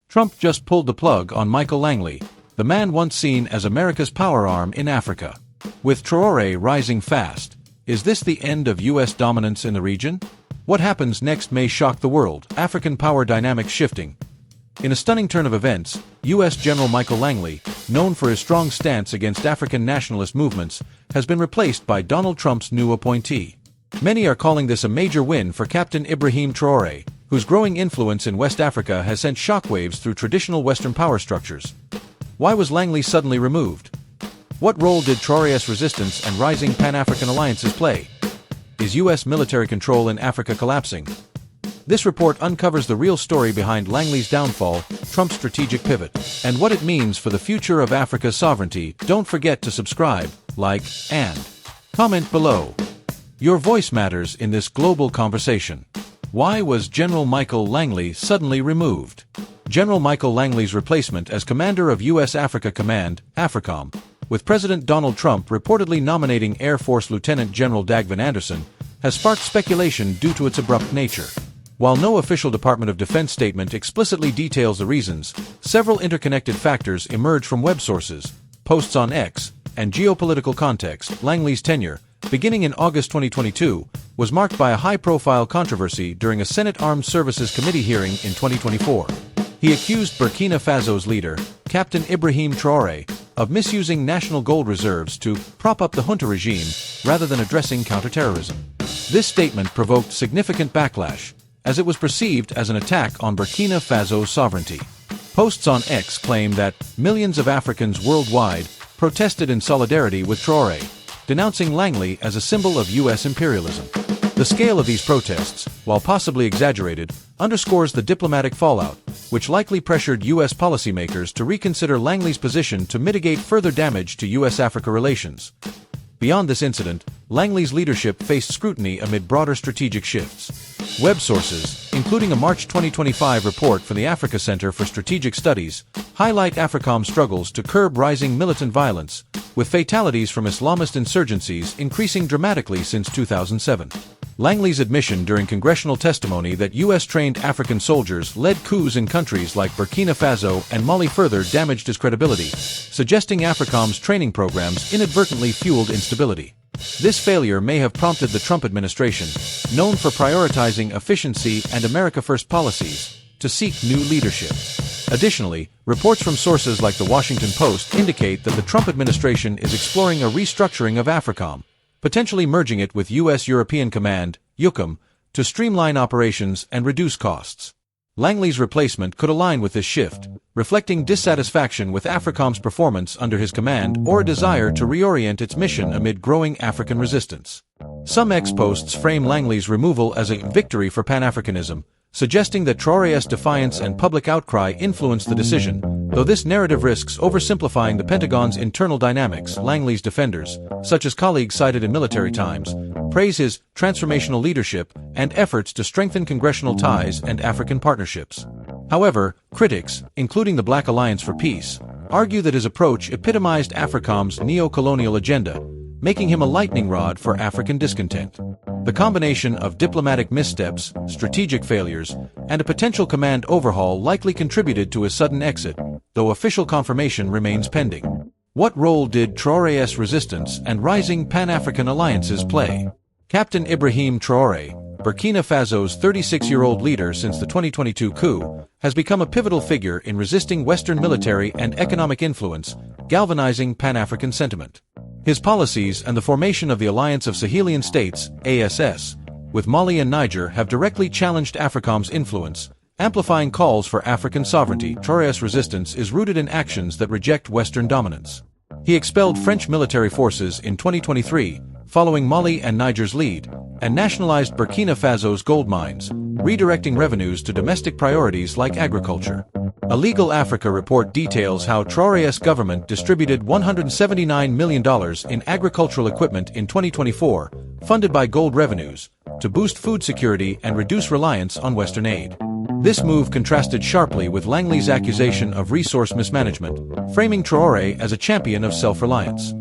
Trump just pulled the plug on Michael Langley, the man once seen as America's power arm in Africa. With Traoré rising fast, is this the end of U.S. dominance in the region? What happens next may shock the world, African power dynamics shifting. In a stunning turn of events, U.S. General Michael Langley, known for his strong stance against African nationalist movements, has been replaced by Donald Trump's new appointee. Many are calling this a major win for Captain Ibrahim Traoré, whose growing influence in West Africa has sent shockwaves through traditional Western power structures. Why was Langley suddenly removed? What role did Traoré's resistance and rising Pan-African alliances play? Is U.S. military control in Africa collapsing? This report uncovers the real story behind Langley's downfall, Trump's strategic pivot, and what it means for the future of Africa's sovereignty. Don't forget to subscribe, like, and comment below. Your voice matters in this global conversation. Why was General Michael Langley suddenly removed? General Michael Langley's replacement as commander of U.S. Africa Command, AFRICOM, with President Donald Trump reportedly nominating Air Force Lieutenant General Dagvin Anderson, has sparked speculation due to its abrupt nature. While no official Department of Defense statement explicitly details the reasons, several interconnected factors emerge from web sources, posts on X, and geopolitical context. Langley's tenure, beginning in August 2022, was marked by a high-profile controversy during a Senate Armed Services Committee hearing in 2024. He accused Burkina Faso's leader, Captain Ibrahim Traoré, of misusing national gold reserves to prop up the junta regime rather than addressing counterterrorism. This statement provoked significant backlash, as it was perceived as an attack on Burkina Faso's sovereignty. Posts on X claim that millions of Africans worldwide protested in solidarity with Traoré, denouncing Langley as a symbol of U.S. imperialism. The scale of these protests, while possibly exaggerated, underscores the diplomatic fallout, which likely pressured U.S. policymakers to reconsider Langley's position to mitigate further damage to U.S.-Africa relations. Beyond this incident, Langley's leadership faced scrutiny amid broader strategic shifts. Web sources, including a March 2025 report from the Africa Center for Strategic Studies, highlight AFRICOM's struggles to curb rising militant violence, with fatalities from Islamist insurgencies increasing dramatically since 2007. Langley's admission during congressional testimony that U.S.-trained African soldiers led coups in countries like Burkina Faso and Mali further damaged his credibility, suggesting AFRICOM's training programs inadvertently fueled instability. This failure may have prompted the Trump administration, known for prioritizing efficiency and America First policies, to seek new leadership. Additionally, reports from sources like the Washington Post indicate that the Trump administration is exploring a restructuring of AFRICOM, potentially merging it with U.S. European Command, EUCOM, to streamline operations and reduce costs. Langley's replacement could align with this shift, reflecting dissatisfaction with AFRICOM's performance under his command or a desire to reorient its mission amid growing African resistance. Some X posts frame Langley's removal as a victory for Pan-Africanism, suggesting that Traoré's defiance and public outcry influenced the decision, though this narrative risks oversimplifying the Pentagon's internal dynamics. Langley's defenders, such as colleagues cited in Military Times, praise his transformational leadership and efforts to strengthen congressional ties and African partnerships. However, critics, including the Black Alliance for Peace, argue that his approach epitomized AFRICOM's neo-colonial agenda, making him a lightning rod for African discontent. The combination of diplomatic missteps, strategic failures, and a potential command overhaul likely contributed to his sudden exit, though official confirmation remains pending. What role did Traoré's resistance and rising Pan-African alliances play? Captain Ibrahim Traoré, Burkina Faso's 36-year-old leader since the 2022 coup, has become a pivotal figure in resisting Western military and economic influence, galvanizing Pan-African sentiment. His policies and the formation of the Alliance of Sahelian States, ASS, with Mali and Niger have directly challenged AFRICOM's influence, amplifying calls for African sovereignty. Traoré's resistance is rooted in actions that reject Western dominance. He expelled French military forces in 2023, following Mali and Niger's lead, and nationalized Burkina Faso's gold mines, redirecting revenues to domestic priorities like agriculture. A Legal Africa report details how Traoré's government distributed $179 million in agricultural equipment in 2024, funded by gold revenues, to boost food security and reduce reliance on Western aid. This move contrasted sharply with Langley's accusation of resource mismanagement, framing Traoré as a champion of self-reliance.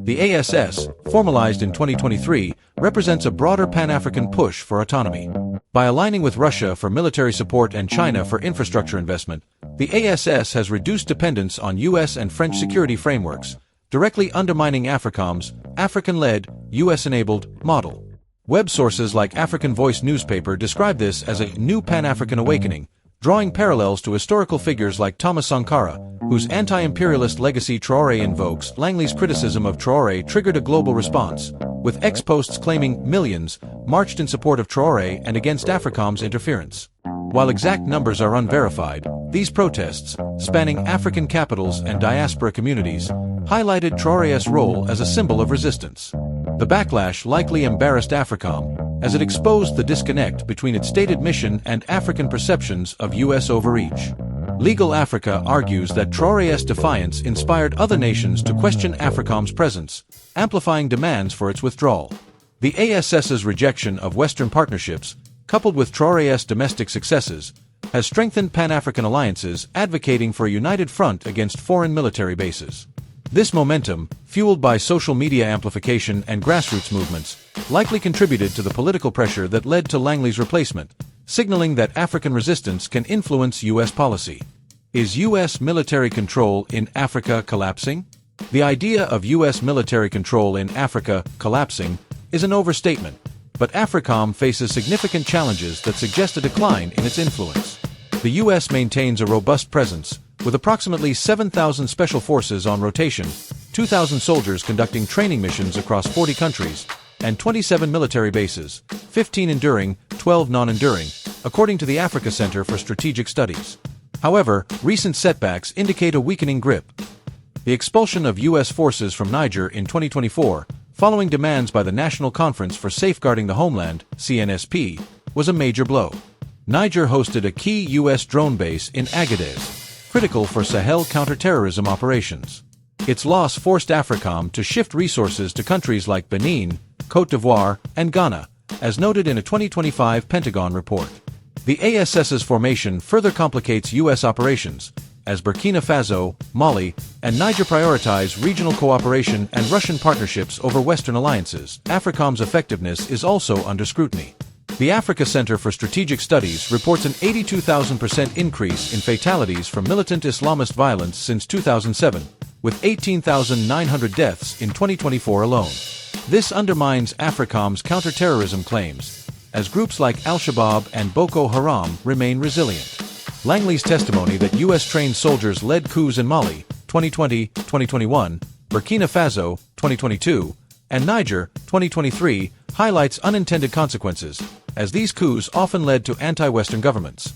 The ASS, formalized in 2023, represents a broader Pan-African push for autonomy. By aligning with Russia for military support and China for infrastructure investment, The ASS has reduced dependence on US and French security frameworks, directly undermining AFRICOM's African-led, US-enabled model. Web sources like African Voice newspaper describe this as a new Pan-African awakening, drawing parallels to historical figures like Thomas Sankara, whose anti-imperialist legacy Traoré invokes. Langley's criticism of Traoré triggered a global response, with ex-posts claiming millions marched in support of Traoré and against AFRICOM's interference. While exact numbers are unverified, these protests, spanning African capitals and diaspora communities, highlighted Traoré's role as a symbol of resistance. The backlash likely embarrassed AFRICOM, as it exposed the disconnect between its stated mission and African perceptions of US overreach. Legal Africa argues that Traoré's defiance inspired other nations to question AFRICOM's presence, amplifying demands for its withdrawal. The ASS's rejection of Western partnerships, coupled with Traoré's domestic successes, has strengthened Pan-African alliances advocating for a united front against foreign military bases. This momentum, fueled by social media amplification and grassroots movements, likely contributed to the political pressure that led to Langley's replacement, signaling that African resistance can influence US policy. Is US military control in Africa collapsing? The idea of US military control in Africa collapsing is an overstatement, but AFRICOM faces significant challenges that suggest a decline in its influence. The US maintains a robust presence, with approximately 7,000 special forces on rotation, 2,000 soldiers conducting training missions across 40 countries, and 27 military bases, 15 enduring, 12 non-enduring, according to the Africa Center for Strategic Studies. However, recent setbacks indicate a weakening grip. The expulsion of US forces from Niger in 2024, following demands by the National Conference for Safeguarding the Homeland, CNSP, was a major blow. Niger hosted a key US drone base in Agadez, critical for Sahel counterterrorism operations. Its loss forced AFRICOM to shift resources to countries like Benin, Côte d'Ivoire, and Ghana, as noted in a 2025 Pentagon report. The ASS's formation further complicates US operations, as Burkina Faso, Mali, and Niger prioritize regional cooperation and Russian partnerships over Western alliances. AFRICOM's effectiveness is also under scrutiny. The Africa Center for Strategic Studies reports an 82,000% increase in fatalities from militant Islamist violence since 2007, with 18,900 deaths in 2024 alone. This undermines AFRICOM's counterterrorism claims, as groups like Al-Shabaab and Boko Haram remain resilient. Langley's testimony that US-trained soldiers led coups in Mali, 2020-2021, Burkina Faso, 2022, and Niger, 2023, highlights unintended consequences, as these coups often led to anti-Western governments.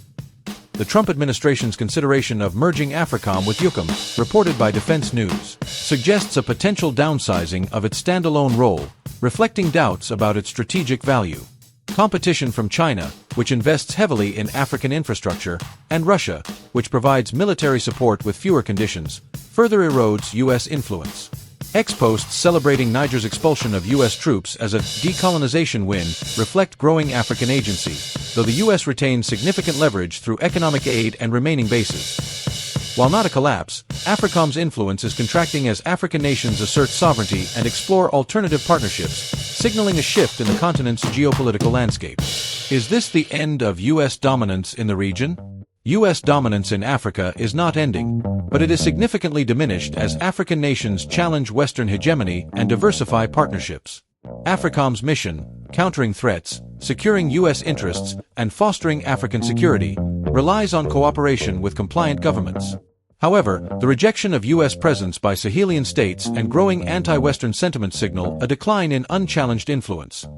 The Trump administration's consideration of merging AFRICOM with EUCOM, reported by Defense News, suggests a potential downsizing of its standalone role, reflecting doubts about its strategic value. Competition from China, which invests heavily in African infrastructure, and Russia, which provides military support with fewer conditions, further erodes US influence. Ex-posts celebrating Niger's expulsion of US troops as a decolonization win reflect growing African agency, though the US retains significant leverage through economic aid and remaining bases. While not a collapse, AFRICOM's influence is contracting as African nations assert sovereignty and explore alternative partnerships, signaling a shift in the continent's geopolitical landscape. Is this the end of US dominance in the region? US dominance in Africa is not ending, but it is significantly diminished as African nations challenge Western hegemony and diversify partnerships. AFRICOM's mission, countering threats, securing US interests, and fostering African security, relies on cooperation with compliant governments. However, the rejection of US presence by Sahelian states and growing anti-Western sentiment signal a decline in unchallenged influence.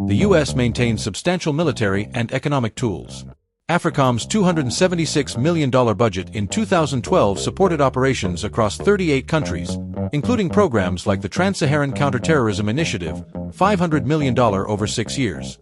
The US maintains substantial military and economic tools. AFRICOM's $276 million budget in 2012 supported operations across 38 countries, including programs like the Trans-Saharan Counterterrorism Initiative, $500 million over 6 years.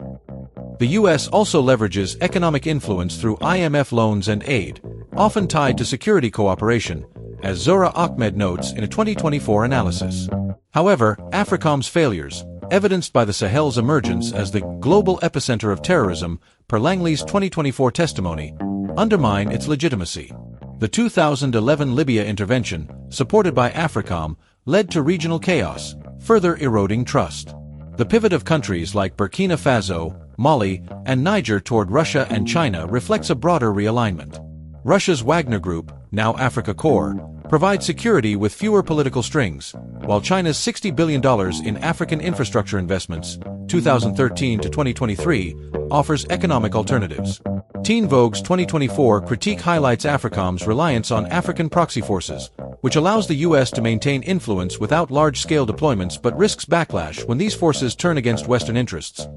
The U.S. also leverages economic influence through IMF loans and aid, often tied to security cooperation, as Zora Ahmed notes in a 2024 analysis. However, AFRICOM's failures, evidenced by the Sahel's emergence as the global epicenter of terrorism, per Langley's 2024 testimony, undermine its legitimacy. The 2011 Libya intervention, supported by AFRICOM, led to regional chaos, further eroding trust. The pivot of countries like Burkina Faso, Mali, and Niger toward Russia and China reflects a broader realignment. Russia's Wagner Group, now Africa Corps, provides security with fewer political strings, while China's $60 billion in African infrastructure investments, 2013 to 2023, offers economic alternatives. Teen Vogue's 2024 critique highlights AFRICOM's reliance on African proxy forces, which allows the U.S. to maintain influence without large-scale deployments but risks backlash when these forces turn against Western interests.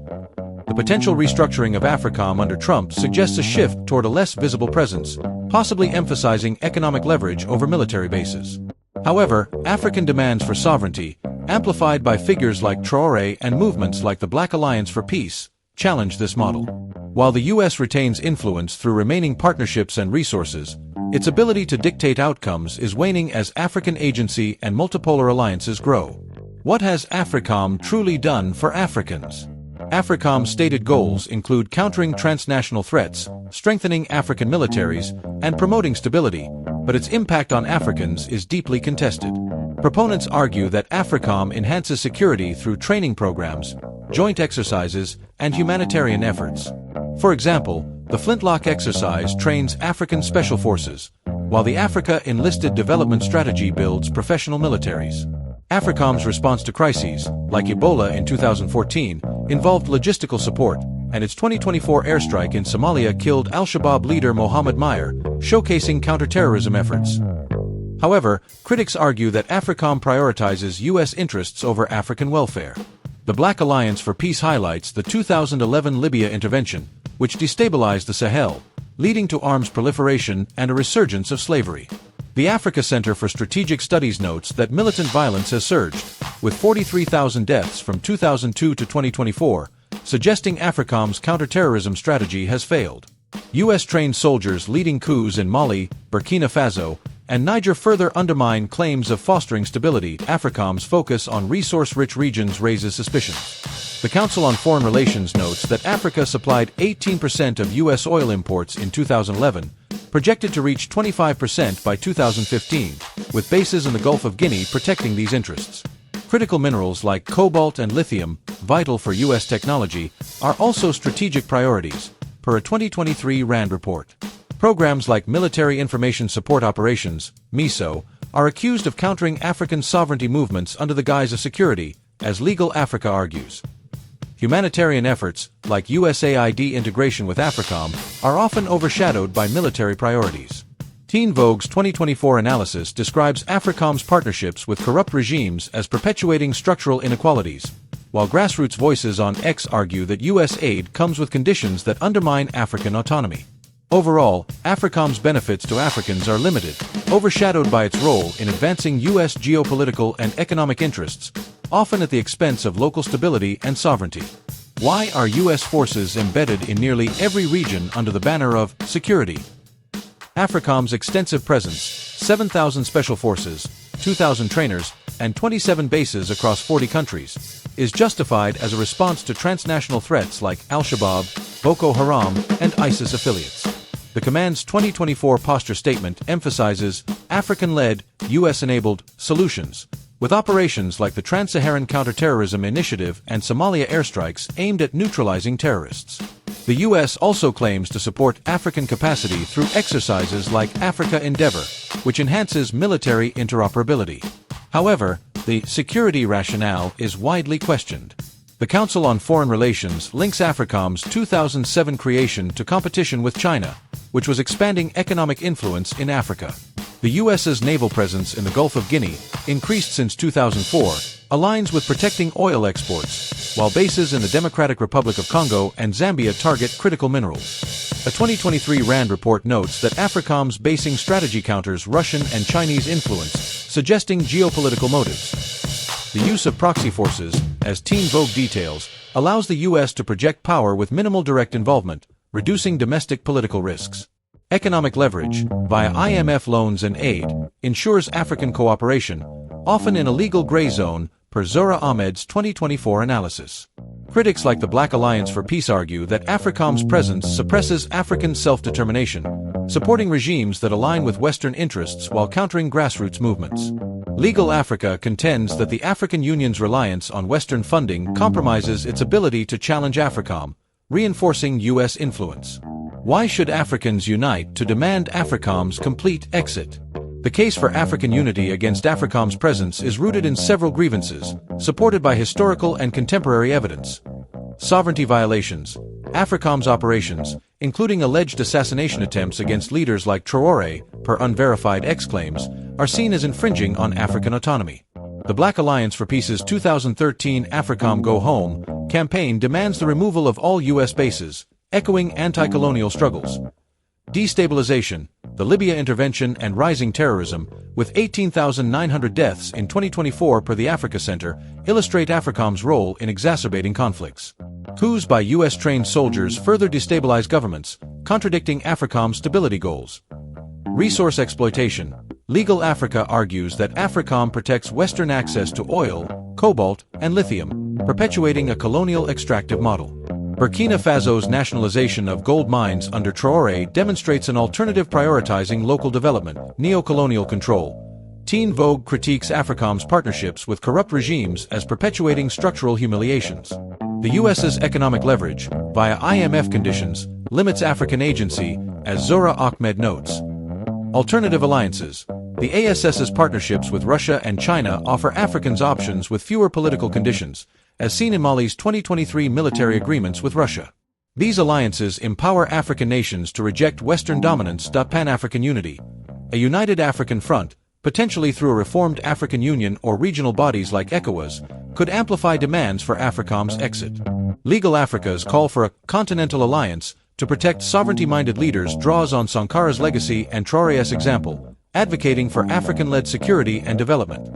The potential restructuring of AFRICOM under Trump suggests a shift toward a less visible presence, possibly emphasizing economic leverage over military bases. However, African demands for sovereignty, amplified by figures like Traoré and movements like the Black Alliance for Peace, challenge this model. While the U.S. retains influence through remaining partnerships and resources, its ability to dictate outcomes is waning as African agency and multipolar alliances grow. What has AFRICOM truly done for Africans? AFRICOM's stated goals include countering transnational threats, strengthening African militaries, and promoting stability, but its impact on Africans is deeply contested. Proponents argue that AFRICOM enhances security through training programs, joint exercises, and humanitarian efforts. For example, the Flintlock exercise trains African special forces, while the Africa Enlisted Development Strategy builds professional militaries. AFRICOM's response to crises, like Ebola in 2014, involved logistical support, and its 2024 airstrike in Somalia killed al-Shabaab leader Mohammed Meyer, showcasing counterterrorism efforts. However, critics argue that AFRICOM prioritizes U.S. interests over African welfare. The Black Alliance for Peace highlights the 2011 Libya intervention, which destabilized the Sahel, leading to arms proliferation and a resurgence of slavery. The Africa Center for Strategic Studies notes that militant violence has surged, with 43,000 deaths from 2002 to 2024, suggesting AFRICOM's counterterrorism strategy has failed. U.S.-trained soldiers leading coups in Mali, Burkina Faso, and Niger further undermine claims of fostering stability. AFRICOM's focus on resource-rich regions raises suspicions. The Council on Foreign Relations notes that Africa supplied 18% of U.S. oil imports in 2011, projected to reach 25% by 2015, with bases in the Gulf of Guinea protecting these interests. Critical minerals like cobalt and lithium, vital for U.S. technology, are also strategic priorities, per a 2023 RAND report. Programs like Military Information Support Operations, MISO, are accused of countering African sovereignty movements under the guise of security, as Legal Africa argues. Humanitarian efforts, like USAID integration with AFRICOM, are often overshadowed by military priorities. Teen Vogue's 2024 analysis describes AFRICOM's partnerships with corrupt regimes as perpetuating structural inequalities, while grassroots voices on X argue that U.S. aid comes with conditions that undermine African autonomy. Overall, AFRICOM's benefits to Africans are limited, overshadowed by its role in advancing U.S. geopolitical and economic interests, often at the expense of local stability and sovereignty. Why are U.S. forces embedded in nearly every region under the banner of security? AFRICOM's extensive presence, 7,000 special forces, 2,000 trainers, and 27 bases across 40 countries, is justified as a response to transnational threats like al-Shabaab, Boko Haram, and ISIS affiliates. The command's 2024 posture statement emphasizes African-led, U.S.-enabled solutions, with operations like the Trans-Saharan Counterterrorism Initiative and Somalia airstrikes aimed at neutralizing terrorists. The U.S. also claims to support African capacity through exercises like Africa Endeavor, which enhances military interoperability. However, the security rationale is widely questioned. The Council on Foreign Relations links AFRICOM's 2007 creation to competition with China, which was expanding economic influence in Africa. The U.S.'s naval presence in the Gulf of Guinea, increased since 2004, aligns with protecting oil exports, while bases in the Democratic Republic of Congo and Zambia target critical minerals. A 2023 RAND report notes that AFRICOM's basing strategy counters Russian and Chinese influence, suggesting geopolitical motives. The use of proxy forces, as Teen Vogue details, allows the U.S. to project power with minimal direct involvement, reducing domestic political risks. Economic leverage, via IMF loans and aid, ensures African cooperation, often in a legal gray zone, per Zora Ahmed's 2024 analysis. Critics like the Black Alliance for Peace argue that AFRICOM's presence suppresses African self-determination, supporting regimes that align with Western interests while countering grassroots movements. Legal Africa contends that the African Union's reliance on Western funding compromises its ability to challenge AFRICOM, reinforcing U.S. influence. Why should Africans unite to demand AFRICOM's complete exit? The case for African unity against AFRICOM's presence is rooted in several grievances, supported by historical and contemporary evidence. Sovereignty violations. AFRICOM's operations, including alleged assassination attempts against leaders like Traoré, per unverified claims, are seen as infringing on African autonomy. The Black Alliance for Peace's 2013 AFRICOM Go Home campaign demands the removal of all U.S. bases, echoing anti-colonial struggles. Destabilization, the Libya intervention and rising terrorism, with 18,900 deaths in 2024 per the Africa Center, illustrate AFRICOM's role in exacerbating conflicts. Coups by U.S.-trained soldiers further destabilize governments, contradicting AFRICOM's stability goals. Resource exploitation. Legal Africa argues that AFRICOM protects Western access to oil, cobalt, and lithium, perpetuating a colonial extractive model. Burkina Faso's nationalization of gold mines under Traoré demonstrates an alternative prioritizing local development, neo-colonial control. Teen Vogue critiques AFRICOM's partnerships with corrupt regimes as perpetuating structural humiliations. The U.S.'s economic leverage, via IMF conditions, limits African agency, as Zora Ahmed notes. Alternative alliances. The ASS's partnerships with Russia and China offer Africans options with fewer political conditions, as seen in Mali's 2023 military agreements with Russia. These alliances empower African nations to reject Western dominance. Pan-African unity. A united African front, potentially through a reformed African Union or regional bodies like ECOWAS, could amplify demands for AFRICOM's exit. Legal Africa's call for a continental alliance to protect sovereignty-minded leaders draws on Sankara's legacy and Traoré's example, advocating for African-led security and development.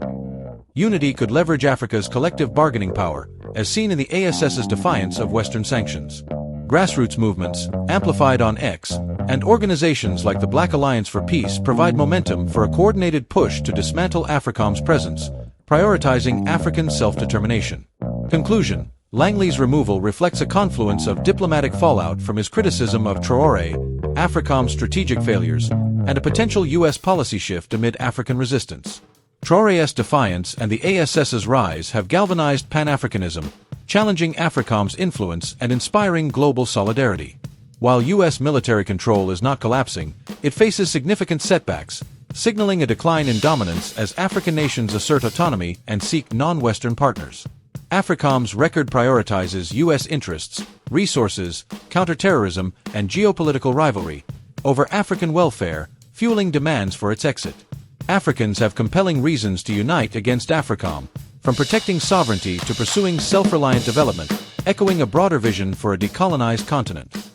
Unity could leverage Africa's collective bargaining power, as seen in the ASS's defiance of Western sanctions. Grassroots movements, amplified on X, and organizations like the Black Alliance for Peace provide momentum for a coordinated push to dismantle AFRICOM's presence, prioritizing African self-determination. Conclusion. Langley's removal reflects a confluence of diplomatic fallout from his criticism of Traoré, AFRICOM's strategic failures, and a potential U.S. policy shift amid African resistance. Traoré's defiance and the ASS's rise have galvanized Pan-Africanism, challenging AFRICOM's influence and inspiring global solidarity. While U.S. military control is not collapsing, it faces significant setbacks, signaling a decline in dominance as African nations assert autonomy and seek non-Western partners. AFRICOM's record prioritizes U.S. interests, resources, counterterrorism, and geopolitical rivalry over African welfare, fueling demands for its exit. Africans have compelling reasons to unite against AFRICOM, from protecting sovereignty to pursuing self-reliant development, echoing a broader vision for a decolonized continent.